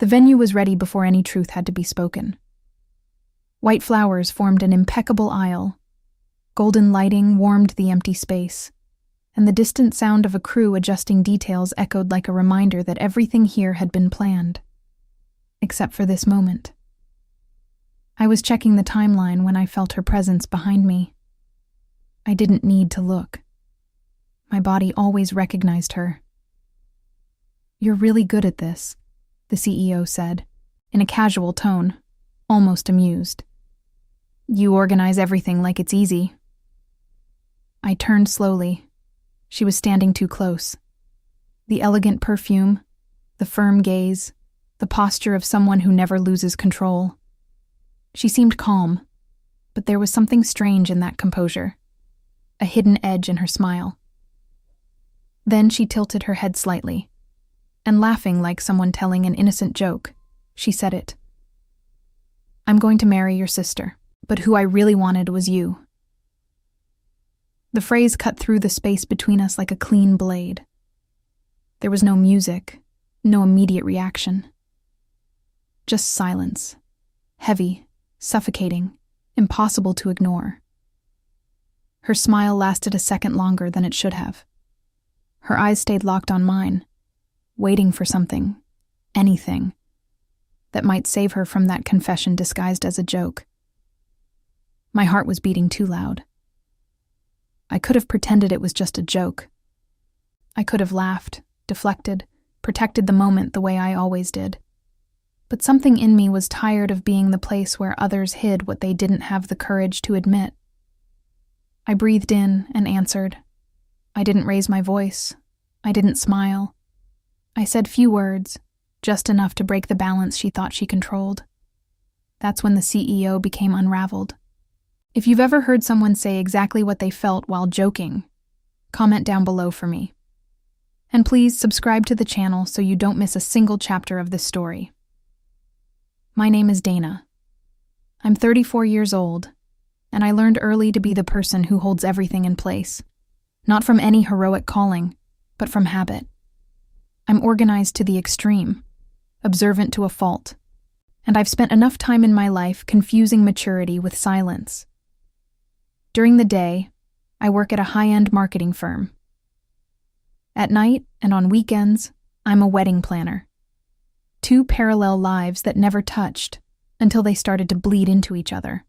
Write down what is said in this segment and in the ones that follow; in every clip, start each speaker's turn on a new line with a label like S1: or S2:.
S1: The venue was ready before any truth had to be spoken. White flowers formed an impeccable aisle. Golden lighting warmed the empty space, and the distant sound of a crew adjusting details echoed like a reminder that everything here had been planned. Except for this moment. I was checking the timeline when I felt her presence behind me. I didn't need to look. My body always recognized her. "You're really good at this," the CEO said, in a casual tone, almost amused. "You organize everything like it's easy." I turned slowly. She was standing too close. The elegant perfume, the firm gaze, the posture of someone who never loses control. She seemed calm, but there was something strange in that composure, a hidden edge in her smile. Then she tilted her head slightly, and laughing like someone telling an innocent joke, she said it. "I'm going to marry your sister, but who I really wanted was you." The phrase cut through the space between us like a clean blade. There was no music, no immediate reaction. Just silence, heavy, suffocating, impossible to ignore. Her smile lasted a second longer than it should have. Her eyes stayed locked on mine, waiting for something, anything, that might save her from that confession disguised as a joke. My heart was beating too loud. I could have pretended it was just a joke. I could have laughed, deflected, protected the moment the way I always did. But something in me was tired of being the place where others hid what they didn't have the courage to admit. I breathed in and answered. I didn't raise my voice. I didn't smile. I said few words, just enough to break the balance she thought she controlled. That's when the CEO became unraveled. If you've ever heard someone say exactly what they felt while joking, comment down below for me. And please subscribe to the channel so you don't miss a single chapter of this story. My name is Dana. I'm 34 years old, and I learned early to be the person who holds everything in place, not from any heroic calling, but from habit. I'm organized to the extreme, observant to a fault, and I've spent enough time in my life confusing maturity with silence. During the day, I work at a high-end marketing firm. At night and on weekends, I'm a wedding planner. Two parallel lives that never touched until they started to bleed into each other.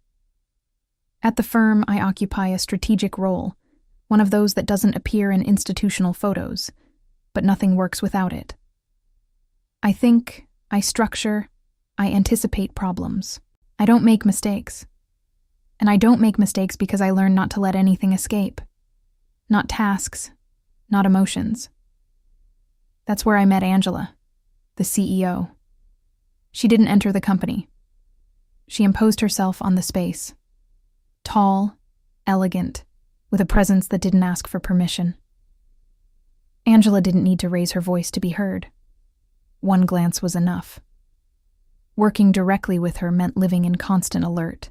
S1: At the firm, I occupy a strategic role, one of those that doesn't appear in institutional photos, but nothing works without it. I think, I structure, I anticipate problems. I don't make mistakes. And I don't make mistakes because I learned not to let anything escape. Not tasks, not emotions. That's where I met Angela, the CEO. She didn't enter the company. She imposed herself on the space. Tall, elegant, with a presence that didn't ask for permission. Angela didn't need to raise her voice to be heard. One glance was enough. Working directly with her meant living in constant alert.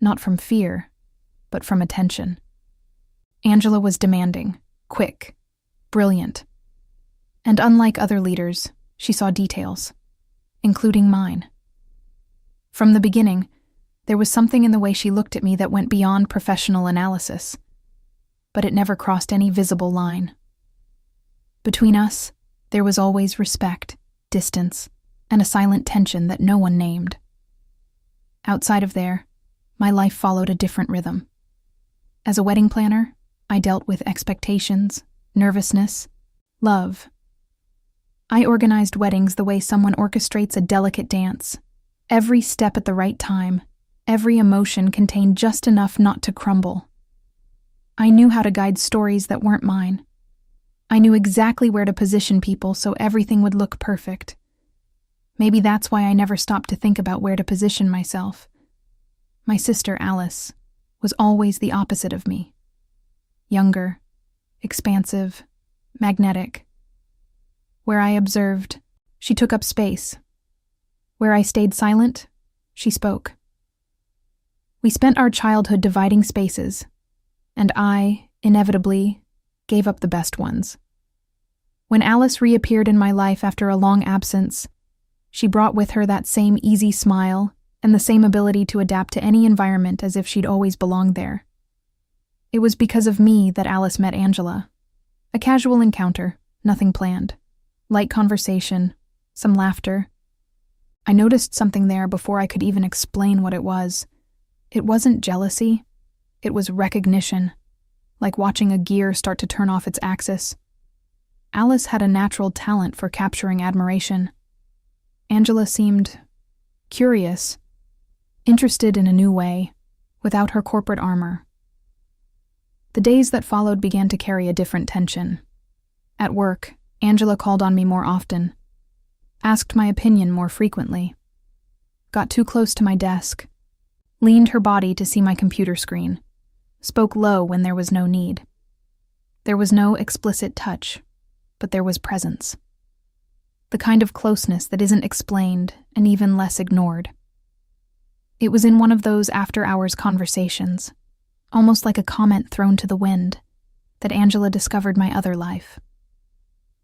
S1: Not from fear, but from attention. Angela was demanding, quick, brilliant. And unlike other leaders, she saw details, including mine. From the beginning, there was something in the way she looked at me that went beyond professional analysis, but it never crossed any visible line. Between us, there was always respect, distance, and a silent tension that no one named. Outside of there, my life followed a different rhythm. As a wedding planner, I dealt with expectations, nervousness, love. I organized weddings the way someone orchestrates a delicate dance. Every step at the right time, every emotion contained just enough not to crumble. I knew how to guide stories that weren't mine. I knew exactly where to position people so everything would look perfect. Maybe that's why I never stopped to think about where to position myself. My sister, Alice, was always the opposite of me. Younger, expansive, magnetic. Where I observed, she took up space. Where I stayed silent, she spoke. We spent our childhood dividing spaces, and I, inevitably, gave up the best ones. When Alice reappeared in my life after a long absence, She brought with her that same easy smile and the same ability to adapt to any environment as if she'd always belonged there. It was because of me that Alice met Angela. A casual encounter, nothing planned. Light conversation, some laughter. I noticed something there before I could even explain what it was. It wasn't jealousy. It was recognition, like watching a gear start to turn off its axis. Alice had a natural talent for capturing admiration. Angela seemed curious, interested in a new way, without her corporate armor. The days that followed began to carry a different tension. At work, Angela called on me more often, asked my opinion more frequently, got too close to my desk, leaned her body to see my computer screen, spoke low when there was no need. There was no explicit touch, but there was presence. The kind of closeness that isn't explained and even less ignored. It was in one of those after-hours conversations, almost like a comment thrown to the wind, that Angela discovered my other life.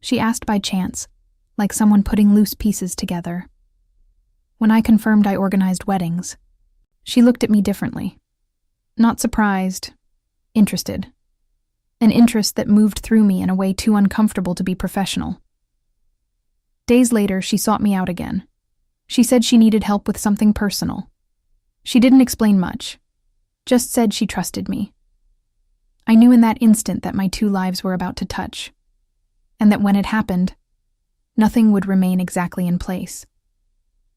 S1: She asked by chance, like someone putting loose pieces together. When I confirmed I organized weddings, she looked at me differently. Not surprised, interested. An interest that moved through me in a way too uncomfortable to be professional. Days later, she sought me out again. She said she needed help with something personal. She didn't explain much, just said she trusted me. I knew in that instant that my two lives were about to touch, and that when it happened, nothing would remain exactly in place.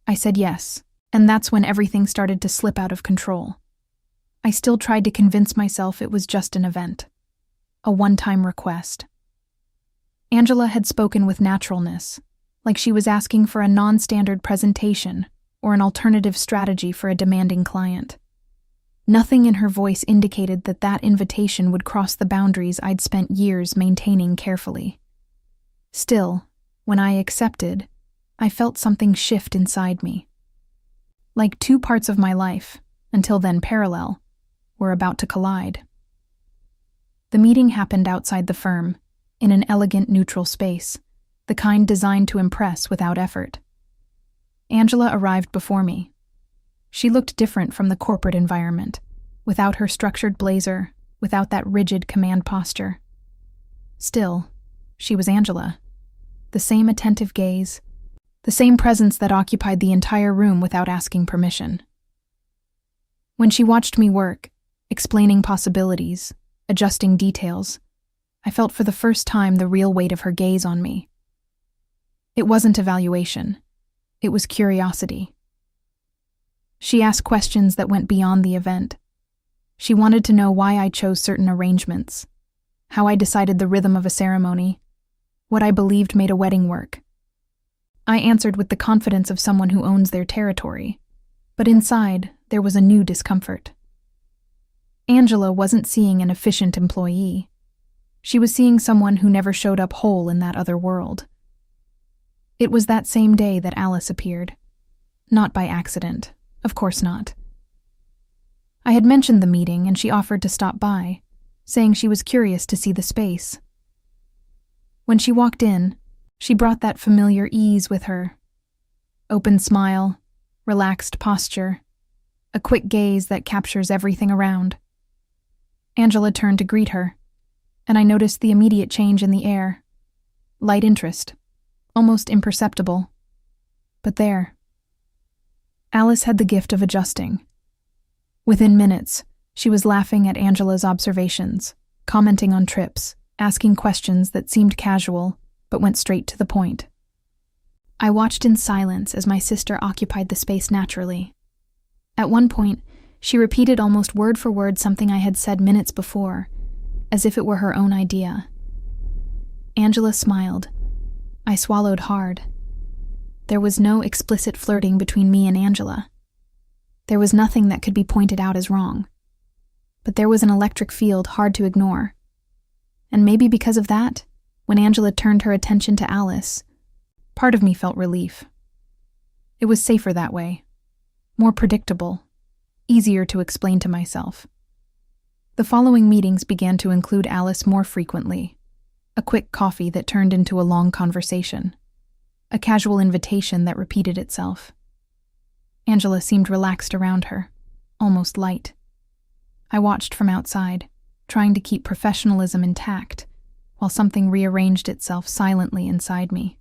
S1: I said yes, and that's when everything started to slip out of control. I still tried to convince myself it was just an event, a one-time request. Angela had spoken with naturalness, like she was asking for a non-standard presentation or an alternative strategy for a demanding client. Nothing in her voice indicated that that invitation would cross the boundaries I'd spent years maintaining carefully. Still, when I accepted, I felt something shift inside me. Like two parts of my life, until then parallel, were about to collide. The meeting happened outside the firm, in an elegant neutral space, the kind designed to impress without effort. Angela arrived before me. She looked different from the corporate environment, without her structured blazer, without that rigid command posture. Still, she was Angela. The same attentive gaze, the same presence that occupied the entire room without asking permission. When she watched me work, explaining possibilities, adjusting details, I felt for the first time the real weight of her gaze on me. It wasn't evaluation. It was curiosity. She asked questions that went beyond the event. She wanted to know why I chose certain arrangements, how I decided the rhythm of a ceremony, what I believed made a wedding work. I answered with the confidence of someone who owns their territory, but inside there was a new discomfort. Angela wasn't seeing an efficient employee. She was seeing someone who never showed up whole in that other world. It was that same day that Alice appeared. Not by accident, of course not. I had mentioned the meeting and she offered to stop by, saying she was curious to see the space. When she walked in, she brought that familiar ease with her. Open smile, relaxed posture, a quick gaze that captures everything around. Angela turned to greet her, and I noticed the immediate change in the air. Light interest, almost imperceptible. But there. Alice had the gift of adjusting. Within minutes, she was laughing at Angela's observations, commenting on trips, asking questions that seemed casual, but went straight to the point. I watched in silence as my sister occupied the space naturally. At one point, she repeated almost word for word something I had said minutes before, as if it were her own idea. Angela smiled. I swallowed hard. There was no explicit flirting between me and Angela. There was nothing that could be pointed out as wrong. But there was an electric field hard to ignore. And maybe because of that, when Angela turned her attention to Alice, part of me felt relief. It was safer that way, more predictable, easier to explain to myself. The following meetings began to include Alice more frequently, a quick coffee that turned into a long conversation. a casual invitation that repeated itself. Angela seemed relaxed around her, almost light. I watched from outside, trying to keep professionalism intact, while something rearranged itself silently inside me.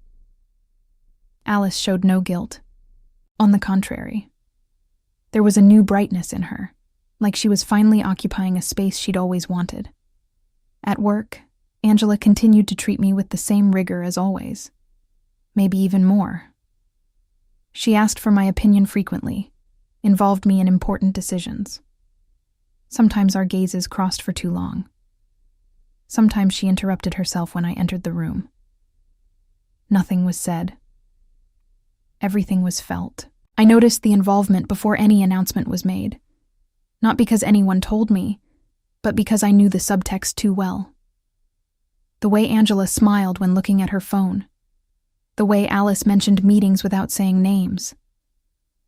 S1: Alice showed no guilt. On the contrary. There was a new brightness in her, like she was finally occupying a space she'd always wanted. At work, Angela continued to treat me with the same rigor as always, maybe even more. She asked for my opinion frequently, involved me in important decisions. Sometimes our gazes crossed for too long. Sometimes she interrupted herself when I entered the room. Nothing was said. Everything was felt. I noticed the involvement before any announcement was made. Not because anyone told me, but because I knew the subtext too well. The way Angela smiled when looking at her phone. The way Alice mentioned meetings without saying names.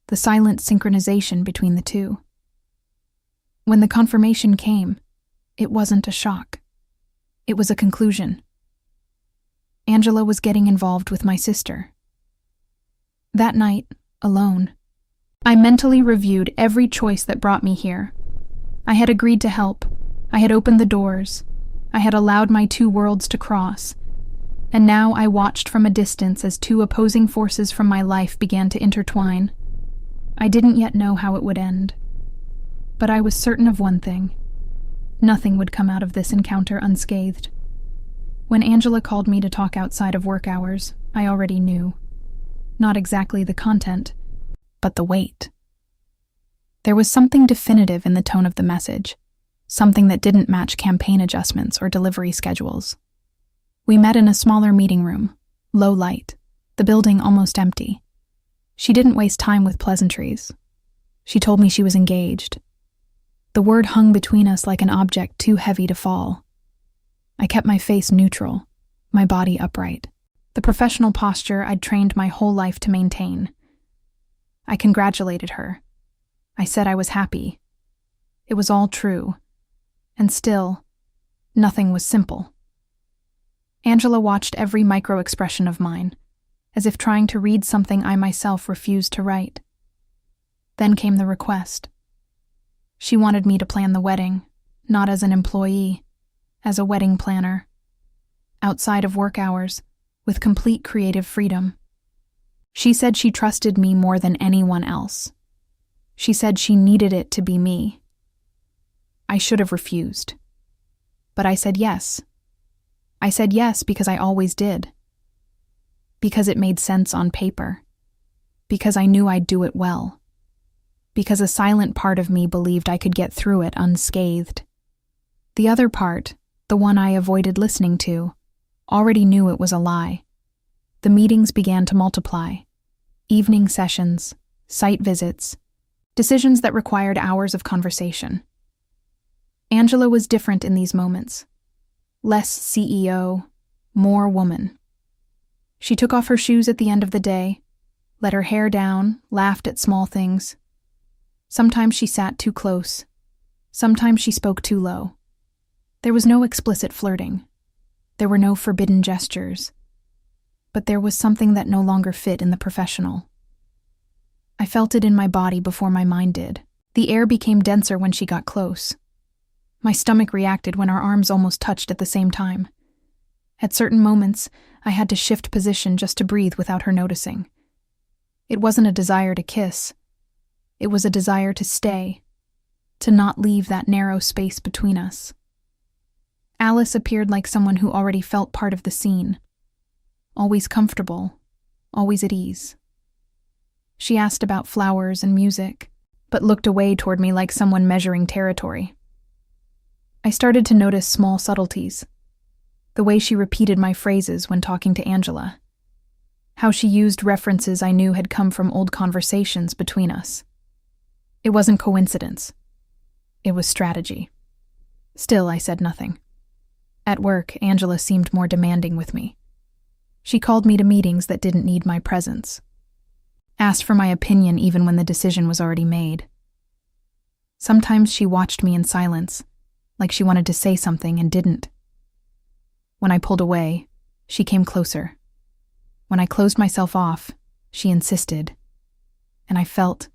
S1: The silent synchronization between the two. When the confirmation came, it wasn't a shock. It was a conclusion. Angela was getting involved with my sister. That night, alone, I mentally reviewed every choice that brought me here. I had agreed to help. I had opened the doors. I had allowed my two worlds to cross. And now I watched from a distance as two opposing forces from my life began to intertwine. I didn't yet know how it would end. But I was certain of one thing. Nothing would come out of this encounter unscathed. When Angela called me to talk outside of work hours, I already knew. Not exactly the content, but the weight. There was something definitive in the tone of the message, something that didn't match campaign adjustments or delivery schedules. We met in a smaller meeting room, low light, the building almost empty. She didn't waste time with pleasantries. She told me she was engaged. The word hung between us like an object too heavy to fall. I kept my face neutral, my body upright, the professional posture I'd trained my whole life to maintain. I congratulated her. I said I was happy. It was all true. And still, nothing was simple. Angela watched every micro-expression of mine, as if trying to read something I myself refused to write. Then came the request. She wanted me to plan the wedding, not as an employee, as a wedding planner. Outside of work hours, with complete creative freedom. She said she trusted me more than anyone else. She said she needed it to be me. I should have refused. But I said yes. I said yes because I always did. Because it made sense on paper. Because I knew I'd do it well. Because a silent part of me believed I could get through it unscathed. The other part, the one I avoided listening to, already knew it was a lie. The meetings began to multiply. Evening sessions, site visits, decisions that required hours of conversation. Angela was different in these moments. Less CEO, more woman. She took off her shoes at the end of the day, let her hair down, laughed at small things. Sometimes she sat too close. Sometimes she spoke too low. There was no explicit flirting. There were no forbidden gestures. But there was something that no longer fit in the professional. I felt it in my body before my mind did. The air became denser when she got close. My stomach reacted when our arms almost touched at the same time. At certain moments, I had to shift position just to breathe without her noticing. It wasn't a desire to kiss. It was a desire to stay, to not leave that narrow space between us. Alice appeared like someone who already felt part of the scene. Always comfortable, always at ease. She asked about flowers and music, but looked away toward me like someone measuring territory. I started to notice small subtleties. The way she repeated my phrases when talking to Angela. How she used references I knew had come from old conversations between us. It wasn't coincidence. It was strategy. Still, I said nothing. At work, Angela seemed more demanding with me. She called me to meetings that didn't need my presence. Asked for my opinion even when the decision was already made. Sometimes she watched me in silence, like she wanted to say something and didn't. When I pulled away, she came closer. When I closed myself off, she insisted. And I felt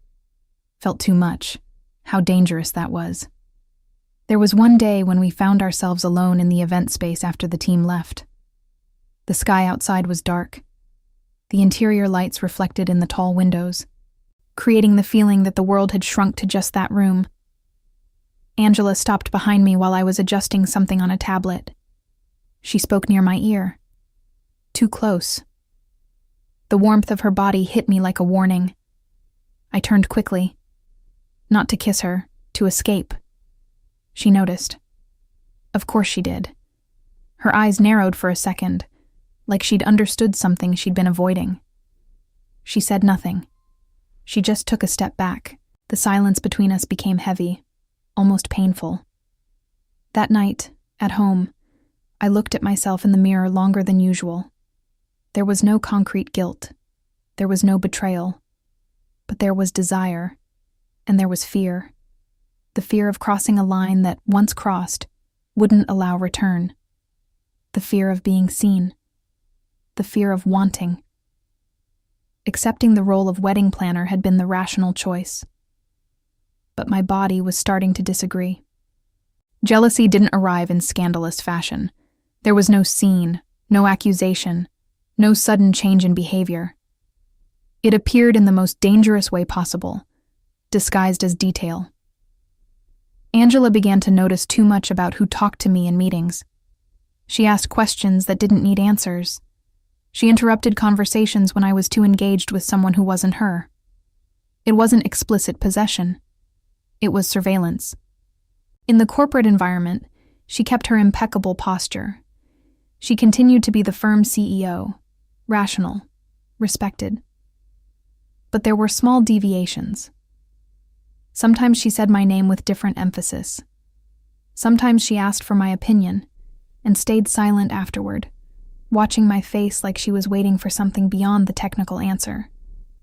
S1: too much, how dangerous that was. There was one day when we found ourselves alone in the event space after the team left. The sky outside was dark. The interior lights reflected in the tall windows, creating the feeling that the world had shrunk to just that room. Angela stopped behind me while I was adjusting something on a tablet. She spoke near my ear. Too close. The warmth of her body hit me like a warning. I turned quickly. Not to kiss her, to escape. She noticed. Of course she did. Her eyes narrowed for a second, like she'd understood something she'd been avoiding. She said nothing. She just took a step back. The silence between us became heavy, almost painful. That night, at home, I looked at myself in the mirror longer than usual. There was no concrete guilt. There was no betrayal. But there was desire, and there was fear. The fear of crossing a line that, once crossed, wouldn't allow return. The fear of being seen. The fear of wanting. Accepting the role of wedding planner had been the rational choice. But my body was starting to disagree. Jealousy didn't arrive in scandalous fashion. There was no scene, no accusation, no sudden change in behavior. It appeared in the most dangerous way possible, disguised as detail. Angela began to notice too much about who talked to me in meetings. She asked questions that didn't need answers. She interrupted conversations when I was too engaged with someone who wasn't her. It wasn't explicit possession. It was surveillance. In the corporate environment, she kept her impeccable posture. She continued to be the firm's CEO, rational, respected. But there were small deviations. Sometimes she said my name with different emphasis. Sometimes she asked for my opinion and stayed silent afterward, watching my face like she was waiting for something beyond the technical answer.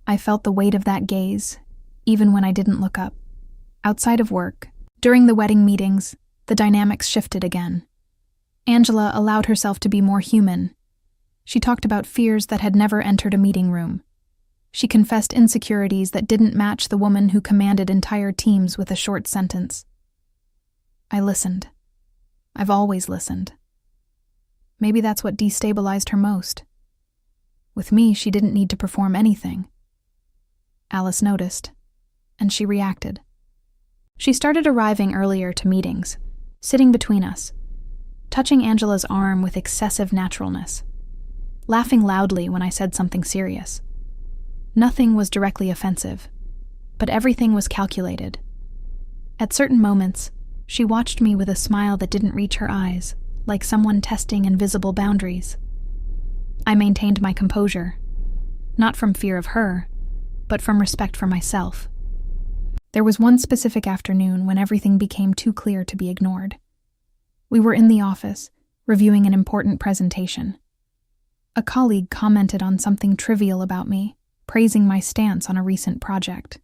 S1: I felt the weight of that gaze, even when I didn't look up. Outside of work, during the wedding meetings, the dynamics shifted again. Angela allowed herself to be more human. She talked about fears that had never entered a meeting room. She confessed insecurities that didn't match the woman who commanded entire teams with a short sentence. I listened. I've always listened. Maybe that's what destabilized her most. With me, she didn't need to perform anything. Alice noticed, and she reacted. She started arriving earlier to meetings, sitting between us, touching Angela's arm with excessive naturalness, laughing loudly when I said something serious. Nothing was directly offensive, but everything was calculated. At certain moments, she watched me with a smile that didn't reach her eyes, like someone testing invisible boundaries. I maintained my composure, not from fear of her, but from respect for myself. There was one specific afternoon when everything became too clear to be ignored. We were in the office, reviewing an important presentation. A colleague commented on something trivial about me, praising my stance on a recent project.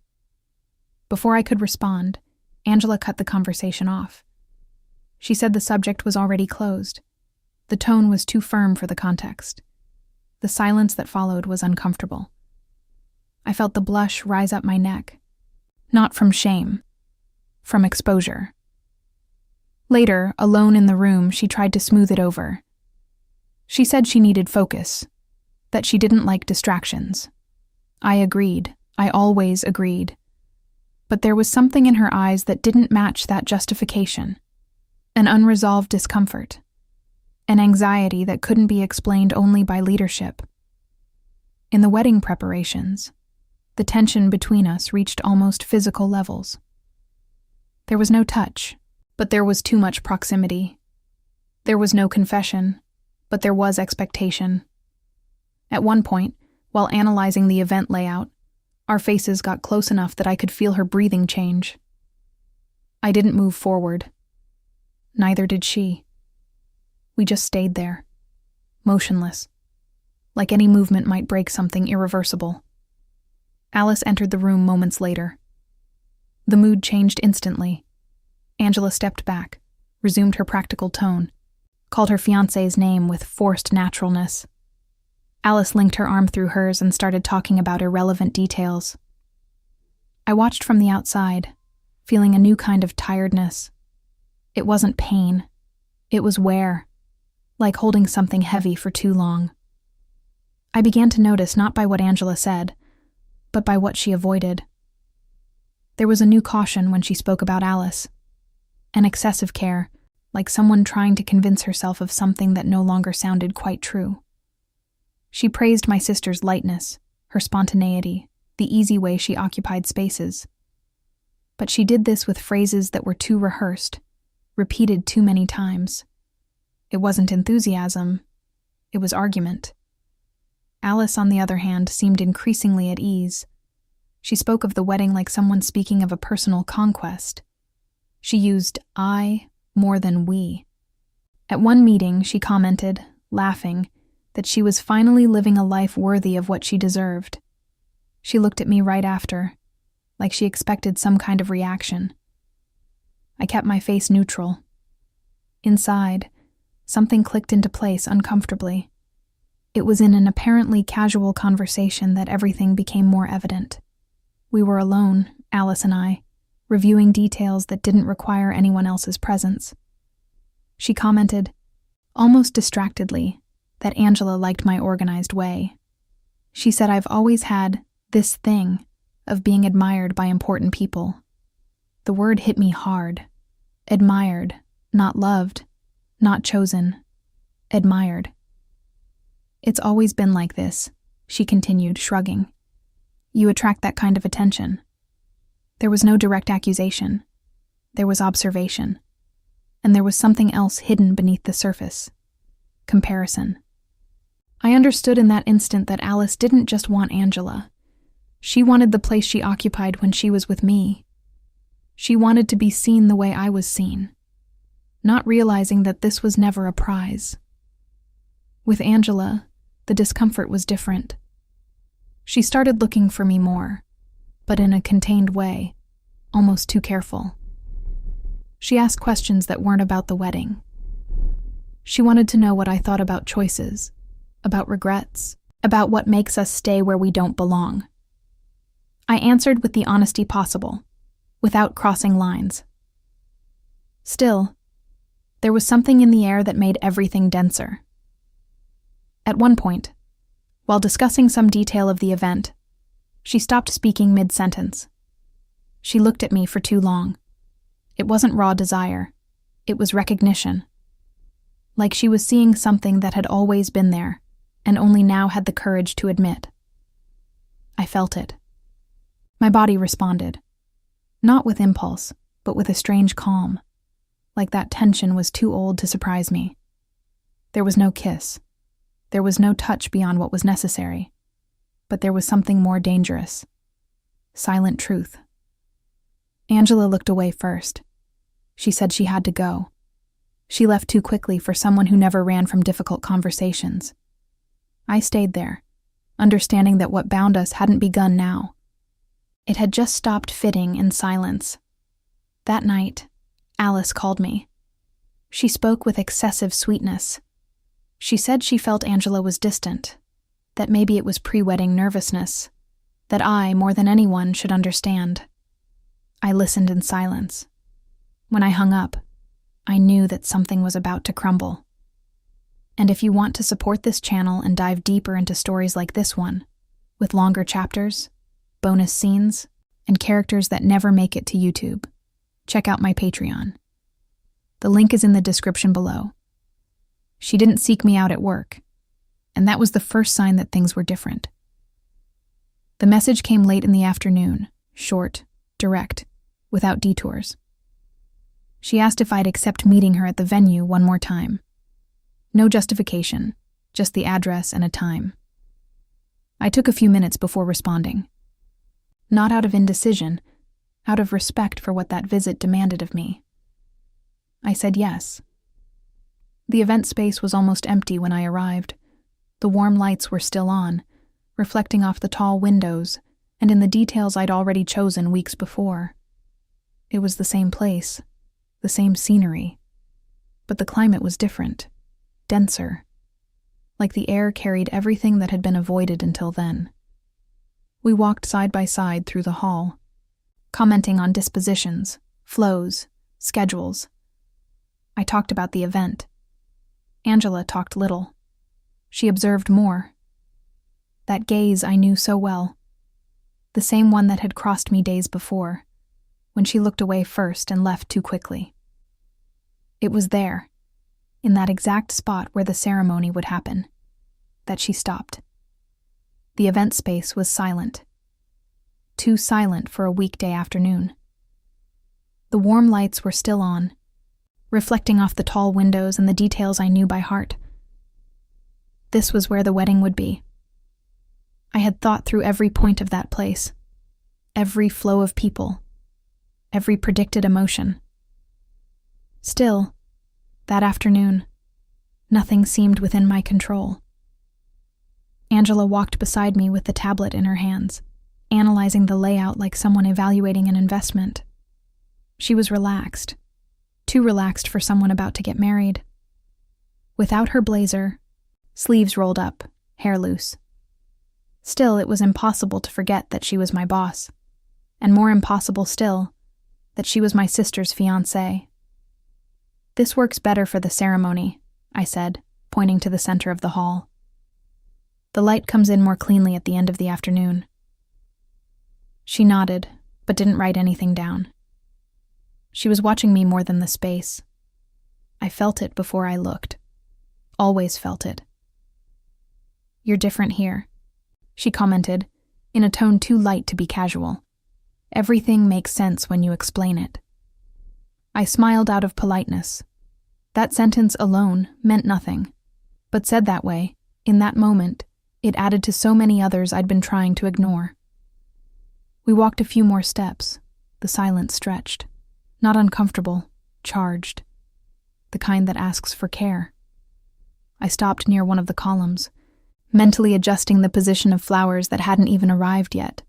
S1: Before I could respond, Angela cut the conversation off. She said the subject was already closed. The tone was too firm for the context. The silence that followed was uncomfortable. I felt the blush rise up my neck. Not from shame, from exposure. Later, alone in the room, she tried to smooth it over. She said she needed focus, that she didn't like distractions. I agreed. I always agreed. But there was something in her eyes that didn't match that justification. An unresolved discomfort. An anxiety that couldn't be explained only by leadership. In the wedding preparations, the tension between us reached almost physical levels. There was no touch, but there was too much proximity. There was no confession, but there was expectation. At one point, while analyzing the event layout, our faces got close enough that I could feel her breathing change. I didn't move forward. Neither did she. We just stayed there, motionless, like any movement might break something irreversible. Alice entered the room moments later. The mood changed instantly. Angela stepped back, resumed her practical tone, called her fiancé's name with forced naturalness. Alice linked her arm through hers and started talking about irrelevant details. I watched from the outside, feeling a new kind of tiredness. It wasn't pain. It was wear, like holding something heavy for too long. I began to notice not by what Angela said, but by what she avoided. There was a new caution when she spoke about Alice, an excessive care, like someone trying to convince herself of something that no longer sounded quite true. She praised my sister's lightness, her spontaneity, the easy way she occupied spaces. But she did this with phrases that were too rehearsed, repeated too many times. It wasn't enthusiasm, it was argument. Alice, on the other hand, seemed increasingly at ease. She spoke of the wedding like someone speaking of a personal conquest. She used I more than we. At one meeting, she commented, laughing, that she was finally living a life worthy of what she deserved. She looked at me right after, like she expected some kind of reaction. I kept my face neutral. Inside, something clicked into place uncomfortably. It was in an apparently casual conversation that everything became more evident. We were alone, Alice and I, reviewing details that didn't require anyone else's presence. She commented, almost distractedly, that Angela liked my organized way. She said I've always had this thing of being admired by important people. The word hit me hard. Admired, not loved, not chosen. Admired. It's always been like this, she continued, shrugging. You attract that kind of attention. There was no direct accusation. There was observation. And there was something else hidden beneath the surface. Comparison. I understood in that instant that Alice didn't just want Angela. She wanted the place she occupied when she was with me. She wanted to be seen the way I was seen, not realizing that this was never a prize. With Angela, the discomfort was different. She started looking for me more, but in a contained way, almost too careful. She asked questions that weren't about the wedding. She wanted to know what I thought about choices, about regrets, about what makes us stay where we don't belong. I answered with the honesty possible, without crossing lines. Still, there was something in the air that made everything denser. At one point, while discussing some detail of the event, she stopped speaking mid-sentence. She looked at me for too long. It wasn't raw desire. It was recognition. Like she was seeing something that had always been there, and only now had the courage to admit. I felt it. My body responded. Not with impulse, but with a strange calm, like that tension was too old to surprise me. There was no kiss. There was no touch beyond what was necessary, but there was something more dangerous. Silent truth. Angela looked away first. She said she had to go. She left too quickly for someone who never ran from difficult conversations. I stayed there, understanding that what bound us hadn't begun now. It had just stopped fitting in silence. That night, Alice called me. She spoke with excessive sweetness. She said she felt Angela was distant, that maybe it was pre-wedding nervousness, that I, more than anyone, should understand. I listened in silence. When I hung up, I knew that something was about to crumble. And if you want to support this channel and dive deeper into stories like this one, with longer chapters, bonus scenes, and characters that never make it to YouTube, check out my Patreon. The link is in the description below. She didn't seek me out at work, and that was the first sign that things were different. The message came late in the afternoon, short, direct, without detours. She asked if I'd accept meeting her at the venue one more time. No justification, just the address and a time. I took a few minutes before responding. Not out of indecision, out of respect for what that visit demanded of me. I said yes. The event space was almost empty when I arrived. The warm lights were still on, reflecting off the tall windows and in the details I'd already chosen weeks before. It was the same place, the same scenery, but the climate was different, denser. like the air carried everything that had been avoided until then. We walked side by side through the hall, commenting on dispositions, flows, schedules. I talked about the event. Angela talked little. She observed more. That gaze I knew so well, the same one that had crossed me days before, when she looked away first and left too quickly. It was there, in that exact spot where the ceremony would happen, that she stopped. The event space was silent. Too silent for a weekday afternoon. The warm lights were still on, reflecting off the tall windows and the details I knew by heart. This was where the wedding would be. I had thought through every point of that place, every flow of people, every predicted emotion. Still, that afternoon, nothing seemed within my control. Angela walked beside me with the tablet in her hands, analyzing the layout like someone evaluating an investment. She was relaxed, too relaxed for someone about to get married. Without her blazer, sleeves rolled up, hair loose. Still, it was impossible to forget that she was my boss, and more impossible still, that she was my sister's fiancé. "This works better for the ceremony," I said, pointing to the center of the hall. "The light comes in more cleanly at the end of the afternoon." She nodded, but didn't write anything down. She was watching me more than the space. I felt it before I looked. Always felt it. "You're different here," she commented, in a tone too light to be casual. "Everything makes sense when you explain it." I smiled out of politeness. That sentence alone meant nothing, but said that way, in that moment, it added to so many others I'd been trying to ignore. We walked a few more steps, the silence stretched. Not uncomfortable, charged. The kind that asks for care. I stopped near one of the columns, mentally adjusting the position of flowers that hadn't even arrived yet.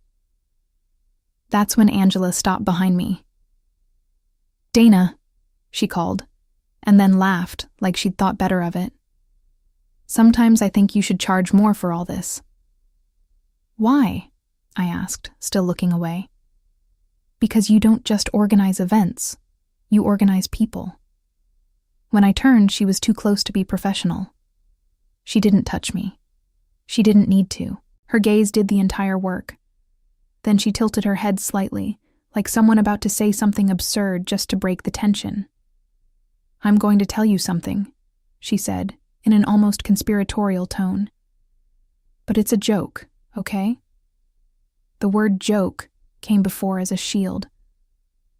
S1: That's when Angela stopped behind me. "Dana," she called, and then laughed like she'd thought better of it. "Sometimes I think you should charge more for all this." "Why?" I asked, still looking away. "Because you don't just organize events, you organize people." When I turned, she was too close to be professional. She didn't touch me. She didn't need to. Her gaze did the entire work. Then she tilted her head slightly, like someone about to say something absurd just to break the tension. "I'm going to tell you something," she said, in an almost conspiratorial tone. "But it's a joke, okay?" The word joke came before as a shield.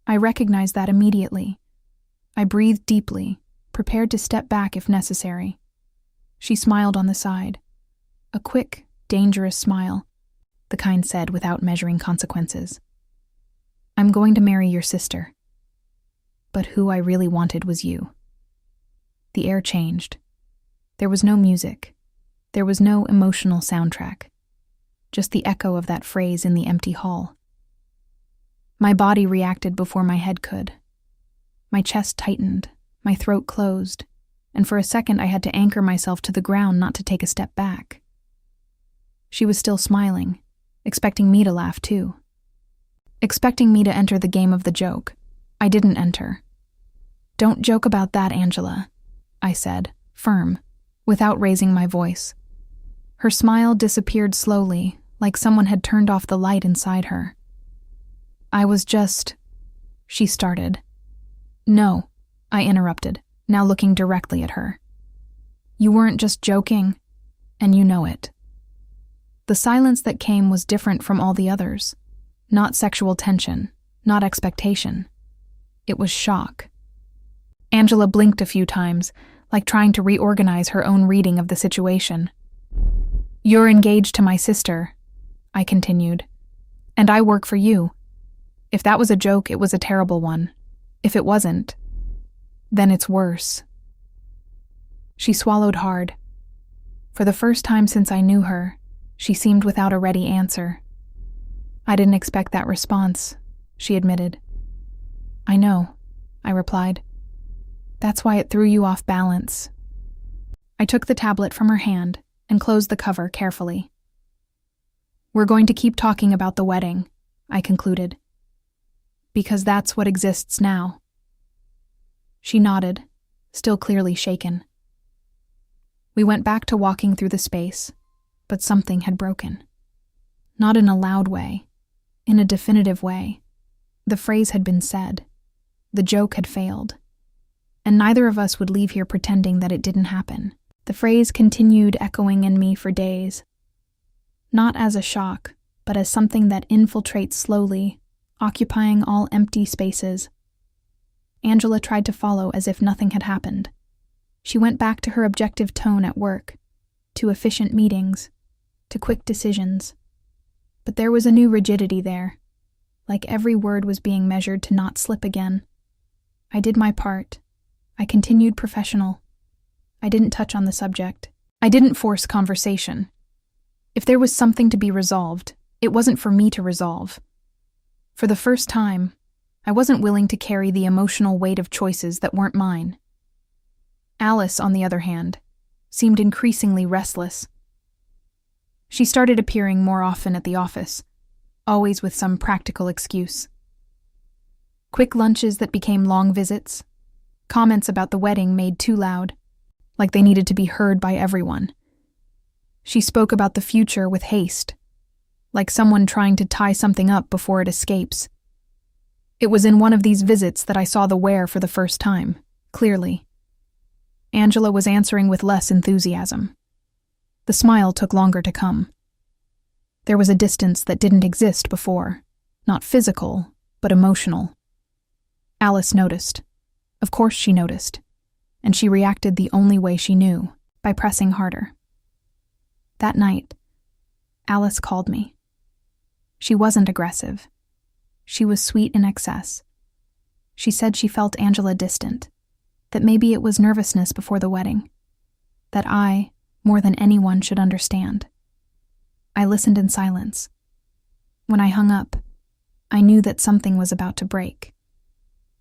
S1: I recognized that immediately. I breathed deeply, prepared to step back if necessary. She smiled on the side. A quick, dangerous smile, the kind said without measuring consequences. "I'm going to marry your sister. But who I really wanted was you." The air changed. There was no music. There was no emotional soundtrack. Just the echo of that phrase in the empty hall. My body reacted before my head could. My chest tightened, my throat closed, and for a second I had to anchor myself to the ground not to take a step back. She was still smiling, expecting me to laugh too. Expecting me to enter the game of the joke. I didn't enter. "Don't joke about that, Angela," I said, firm, without raising my voice. Her smile disappeared slowly, like someone had turned off the light inside her. "I was just..." she started. "No," I interrupted, now looking directly at her. "You weren't just joking, and you know it." The silence that came was different from all the others. Not sexual tension, not expectation. It was shock. Angela blinked a few times, like trying to reorganize her own reading of the situation. "You're engaged to my sister," I continued, "and I work for you. If that was a joke, it was a terrible one. If it wasn't, then it's worse." She swallowed hard. For the first time since I knew her, she seemed without a ready answer. "I didn't expect that response," she admitted. "I know," I replied. "That's why it threw you off balance." I took the tablet from her hand and closed the cover carefully. "We're going to keep talking about the wedding," I concluded. "Because that's what exists now." She nodded, still clearly shaken. We went back to walking through the space, but something had broken. Not in a loud way, in a definitive way. The phrase had been said. The joke had failed. And neither of us would leave here pretending that it didn't happen. The phrase continued echoing in me for days. Not as a shock, but as something that infiltrates slowly, occupying all empty spaces. Angela tried to follow as if nothing had happened. She went back to her objective tone at work, to efficient meetings, to quick decisions. But there was a new rigidity there, like every word was being measured to not slip again. I did my part. I continued professional. I didn't touch on the subject. I didn't force conversation. If there was something to be resolved, it wasn't for me to resolve. For the first time, I wasn't willing to carry the emotional weight of choices that weren't mine. Alice, on the other hand, seemed increasingly restless. She started appearing more often at the office, always with some practical excuse. Quick lunches that became long visits, comments about the wedding made too loud, like they needed to be heard by everyone. She spoke about the future with haste, like someone trying to tie something up before it escapes. It was in one of these visits that I saw the where for the first time, clearly. Angela was answering with less enthusiasm. The smile took longer to come. There was a distance that didn't exist before, not physical, but emotional. Alice noticed. Of course she noticed, and she reacted the only way she knew, by pressing harder. That night, Alice called me. She wasn't aggressive. She was sweet in excess. She said she felt Angela distant, that maybe it was nervousness before the wedding, that I, more than anyone, should understand. I listened in silence. When I hung up, I knew that something was about to break.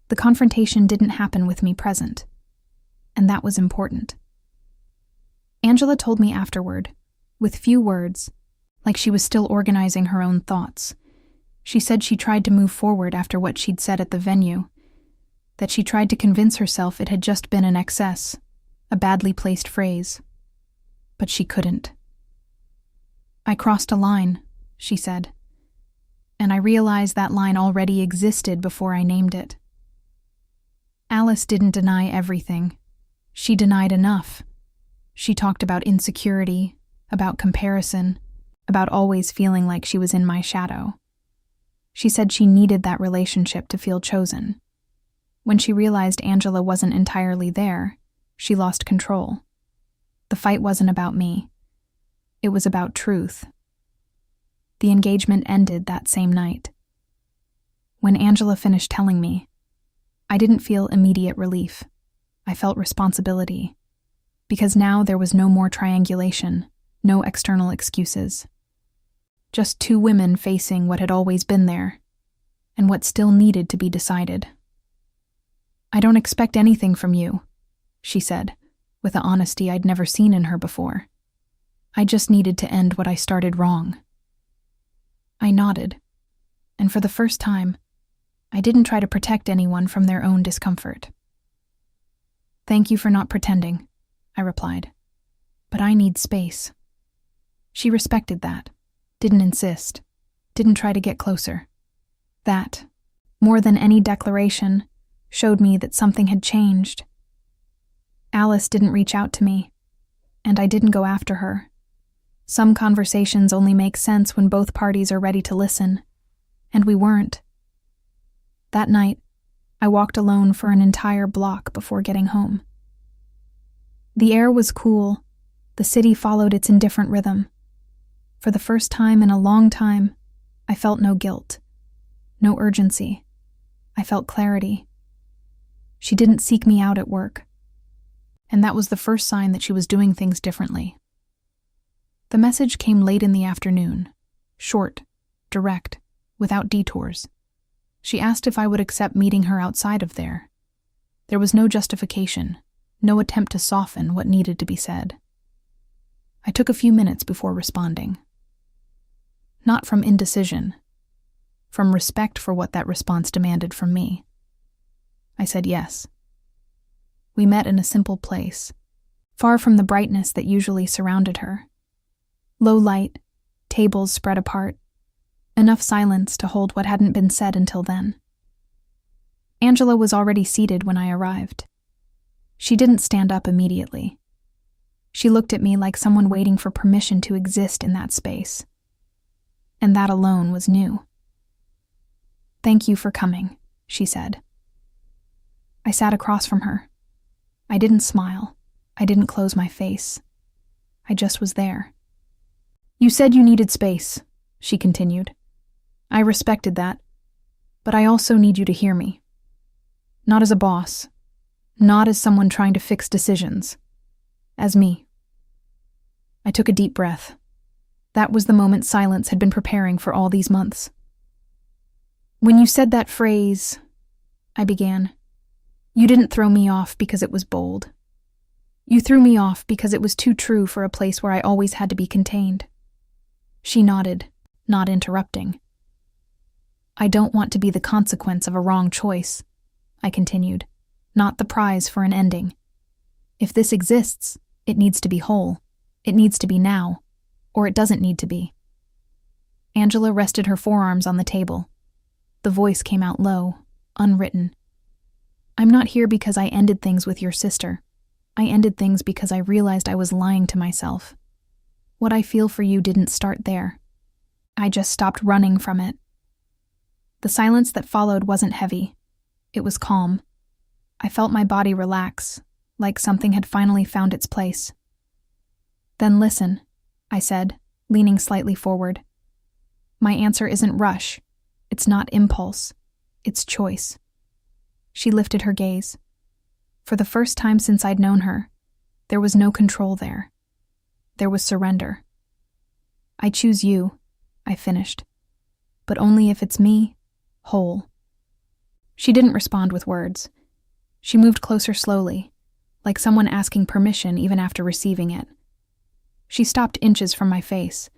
S1: The confrontation didn't happen with me present, and that was important. Angela told me afterward, with few words, like she was still organizing her own thoughts. She said she tried to move forward after what she'd said at the venue, that she tried to convince herself it had just been an excess, a badly placed phrase. But she couldn't. "I crossed a line," she said, "and I realized that line already existed before I named it." Alice didn't deny everything. She denied enough. She talked about insecurity, about comparison, about always feeling like she was in my shadow. She said she needed that relationship to feel chosen. When she realized Angela wasn't entirely there, she lost control. The fight wasn't about me. It was about truth. The engagement ended that same night. When Angela finished telling me, I didn't feel immediate relief. I felt responsibility. Because now there was no more triangulation, no external excuses. Just two women facing what had always been there, and what still needed to be decided. "I don't expect anything from you," she said, with an honesty I'd never seen in her before. "I just needed to end what I started wrong." I nodded, and for the first time, I didn't try to protect anyone from their own discomfort. "Thank you for not pretending," I replied. "But I need space." She respected that, didn't insist, didn't try to get closer. That, more than any declaration, showed me that something had changed. Alice didn't reach out to me, and I didn't go after her. Some conversations only make sense when both parties are ready to listen, and we weren't. That night, I walked alone for an entire block before getting home. The air was cool. The city followed its indifferent rhythm. For the first time in a long time, I felt no guilt, no urgency. I felt clarity. She didn't seek me out at work, and that was the first sign that she was doing things differently. The message came late in the afternoon, short, direct, without detours. She asked if I would accept meeting her outside of there. There was no justification, no attempt to soften what needed to be said. I took a few minutes before responding. Not from indecision, from respect for what that response demanded from me. I said yes. We met in a simple place, far from the brightness that usually surrounded her. Low light, tables spread apart, enough silence to hold what hadn't been said until then. Angela was already seated when I arrived. She didn't stand up immediately. She looked at me like someone waiting for permission to exist in that space. And that alone was new. "Thank you for coming," she said. I sat across from her. I didn't smile. I didn't close my face. I just was there. "You said you needed space," she continued. "I respected that, but I also need you to hear me. Not as a boss, not as someone trying to fix decisions. As me." I took a deep breath. That was the moment silence had been preparing for all these months. "When you said that phrase," I began, "you didn't throw me off because it was bold. You threw me off because it was too true for a place where I always had to be contained." She nodded, not interrupting. "I don't want to be the consequence of a wrong choice," I continued, "not the prize for an ending. If this exists, it needs to be whole. It needs to be now, or it doesn't need to be." Angela rested her forearms on the table. The voice came out low, unwritten. "I'm not here because I ended things with your sister. I ended things because I realized I was lying to myself. What I feel for you didn't start there. I just stopped running from it." The silence that followed wasn't heavy. It was calm. I felt my body relax, like something had finally found its place. "Then listen," I said, leaning slightly forward. "My answer isn't rush. It's not impulse. It's choice." She lifted her gaze. For the first time since I'd known her, there was no control there. There was surrender. "I choose you," I finished, "but only if it's me, whole." She didn't respond with words. She moved closer slowly, like someone asking permission even after receiving it. She stopped inches from my face.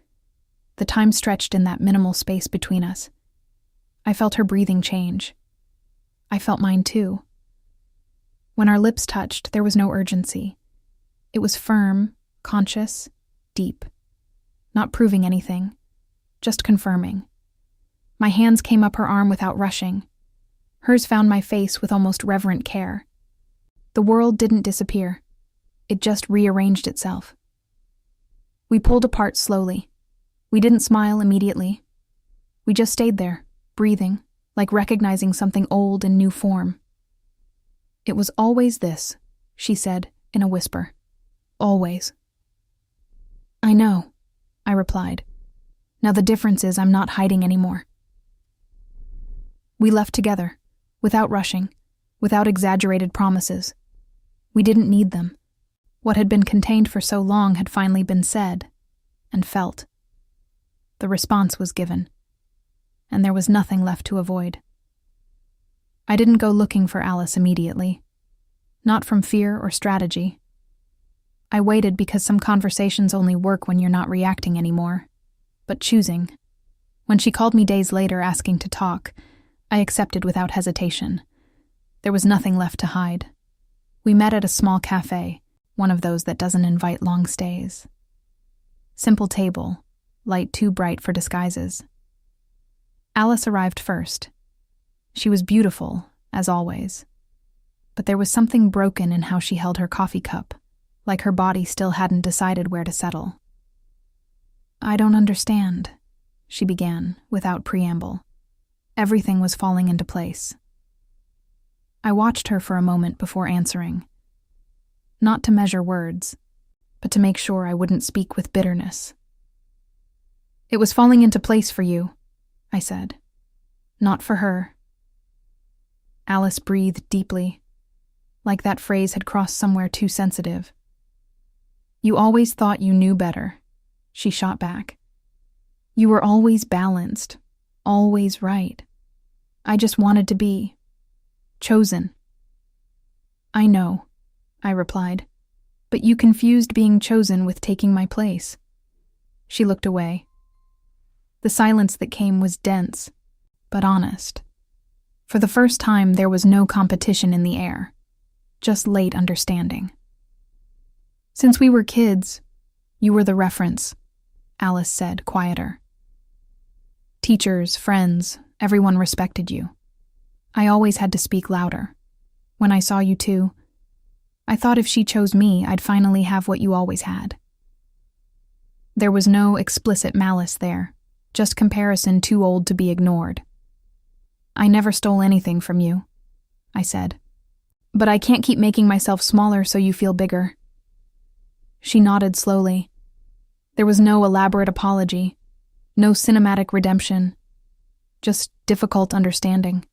S1: The time stretched in that minimal space between us. I felt her breathing change. I felt mine too. When our lips touched, there was no urgency. It was firm, conscious, deep. Not proving anything, just confirming. My hands came up her arm without rushing. Hers found my face with almost reverent care. The world didn't disappear. It just rearranged itself. We pulled apart slowly. We didn't smile immediately. We just stayed there, breathing, like recognizing something old in new form. "It was always this," she said in a whisper. "Always." "I know," I replied. "Now the difference is I'm not hiding anymore." We left together, without rushing, without exaggerated promises. We didn't need them. What had been contained for so long had finally been said and felt. The response was given, and there was nothing left to avoid. I didn't go looking for Alice immediately, not from fear or strategy. I waited because some conversations only work when you're not reacting anymore, but choosing. When she called me days later asking to talk, I accepted without hesitation. There was nothing left to hide. We met at a small cafe, one of those that doesn't invite long stays. Simple table, light too bright for disguises. Alice arrived first. She was beautiful, as always. But there was something broken in how she held her coffee cup, like her body still hadn't decided where to settle. "I don't understand," she began, without preamble. Everything was falling into place. I watched her for a moment before answering. Not to measure words, but to make sure I wouldn't speak with bitterness. "It was falling into place for you," I said. "Not for her." Alice breathed deeply, like that phrase had crossed somewhere too sensitive. "You always thought you knew better," she shot back. "You were always balanced, always right. I just wanted to be chosen." "I know," I replied. But you confused being chosen with taking my place. She looked away. The silence that came was dense, but honest. For the first time, there was no competition in the air, just late understanding. Since we were kids, you were the reference, Alice said, quieter. Teachers, friends, everyone respected you. I always had to speak louder. When I saw you two, I thought if she chose me, I'd finally have what you always had. There was no explicit malice there, just comparison too old to be ignored. I never stole anything from you, I said. But I can't keep making myself smaller so you feel bigger. She nodded slowly. There was no elaborate apology, no cinematic redemption, just difficult understanding.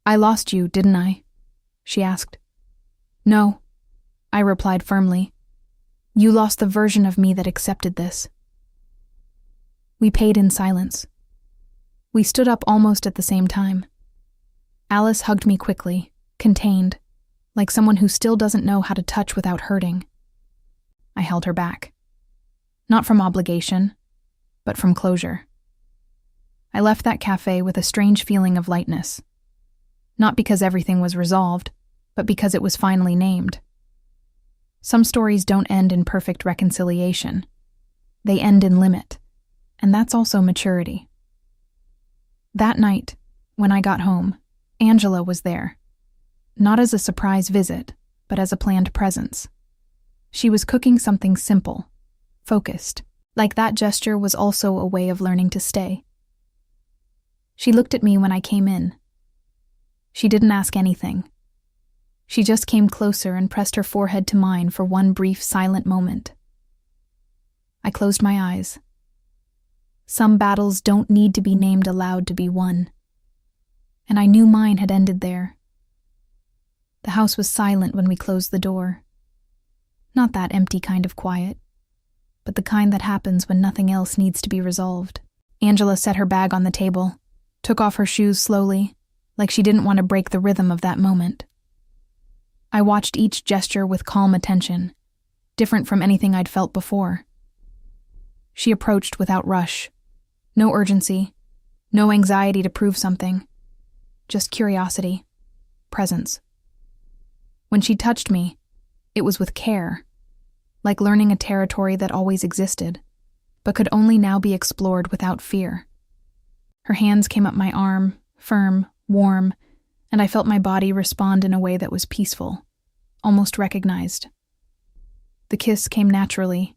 S1: I lost you, didn't I? She asked. No, I replied firmly. You lost the version of me that accepted this. We paid in silence. We stood up almost at the same time. Alice hugged me quickly, contained, like someone who still doesn't know how to touch without hurting. I held her back. Not from obligation, but from closure. I left that cafe with a strange feeling of lightness. Not because everything was resolved, but because it was finally named. Some stories don't end in perfect reconciliation. They end in limit, and that's also maturity. That night, when I got home, Angela was there. Not as a surprise visit, but as a planned presence. She was cooking something simple, focused, like that gesture was also a way of learning to stay. She looked at me when I came in. She didn't ask anything. She just came closer and pressed her forehead to mine for one brief, silent moment. I closed my eyes. Some battles don't need to be named aloud to be won. And I knew mine had ended there. The house was silent when we closed the door. Not that empty kind of quiet, but the kind that happens when nothing else needs to be resolved. Angela set her bag on the table, took off her shoes slowly, like she didn't want to break the rhythm of that moment. I watched each gesture with calm attention, different from anything I'd felt before. She approached without rush. No urgency, no anxiety to prove something. Just curiosity, presence. When she touched me, it was with care, like learning a territory that always existed, but could only now be explored without fear. Her hands came up my arm, firm, warm, and I felt my body respond in a way that was peaceful, almost recognized. The kiss came naturally,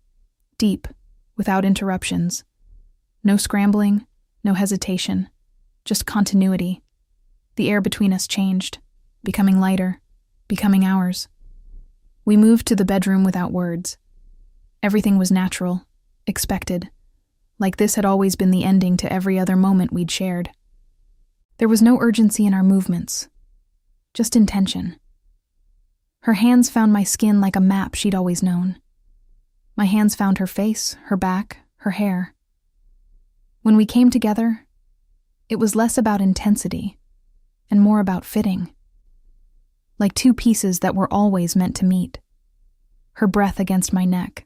S1: deep, without interruptions. No scrambling, no hesitation, just continuity. The air between us changed, becoming lighter, becoming ours. We moved to the bedroom without words. Everything was natural, expected, like this had always been the ending to every other moment we'd shared. There was no urgency in our movements, just intention. Her hands found my skin like a map she'd always known. My hands found her face, her back, her hair. When we came together, it was less about intensity and more about fitting. Like two pieces that were always meant to meet. Her breath against my neck,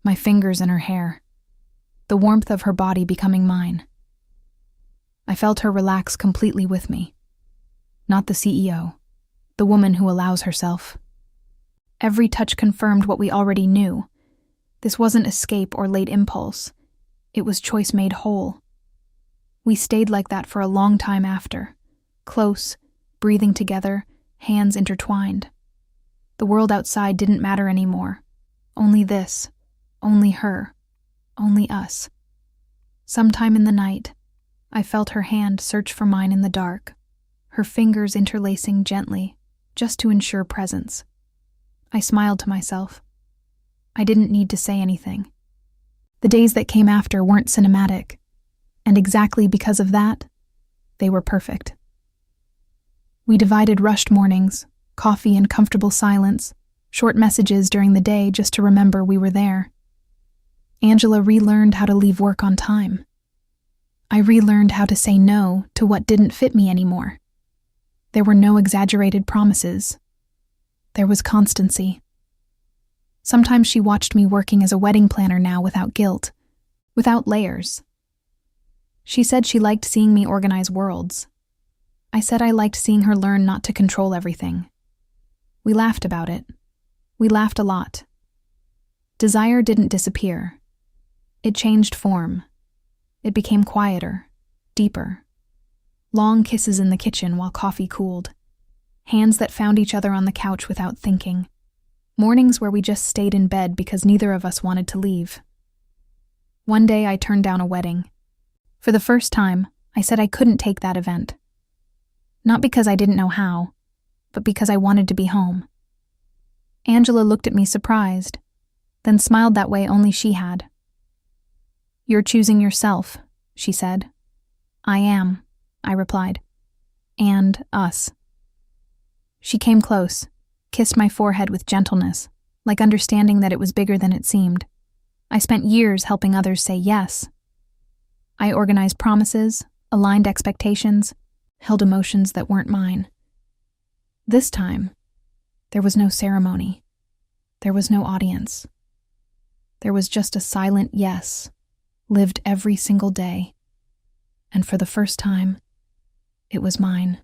S1: my fingers in her hair, the warmth of her body becoming mine. I felt her relax completely with me. Not the CEO, the woman who allows herself. Every touch confirmed what we already knew. This wasn't escape or late impulse. It was choice made whole. We stayed like that for a long time after, close, breathing together, hands intertwined. The world outside didn't matter anymore. Only this, only her, only us. Sometime in the night, I felt her hand search for mine in the dark, her fingers interlacing gently, just to ensure presence. I smiled to myself. I didn't need to say anything. The days that came after weren't cinematic, and exactly because of that, they were perfect. We divided rushed mornings, coffee and comfortable silence, short messages during the day just to remember we were there. Angela relearned how to leave work on time. I relearned how to say no to what didn't fit me anymore. There were no exaggerated promises. There was constancy. Sometimes she watched me working as a wedding planner now without guilt, without layers. She said she liked seeing me organize worlds. I said I liked seeing her learn not to control everything. We laughed about it. We laughed a lot. Desire didn't disappear. It changed form. It became quieter, deeper. Long kisses in the kitchen while coffee cooled. Hands that found each other on the couch without thinking. Mornings where we just stayed in bed because neither of us wanted to leave. One day I turned down a wedding. For the first time, I said I couldn't take that event. Not because I didn't know how, but because I wanted to be home. Angela looked at me surprised, then smiled that way only she had. "You're choosing yourself," she said. "I am," I replied. "And us." She came close, kissed my forehead with gentleness, like understanding that it was bigger than it seemed. I spent years helping others say yes. I organized promises, aligned expectations, held emotions that weren't mine. This time, there was no ceremony. There was no audience. There was just a silent yes, lived every single day. And for the first time, it was mine.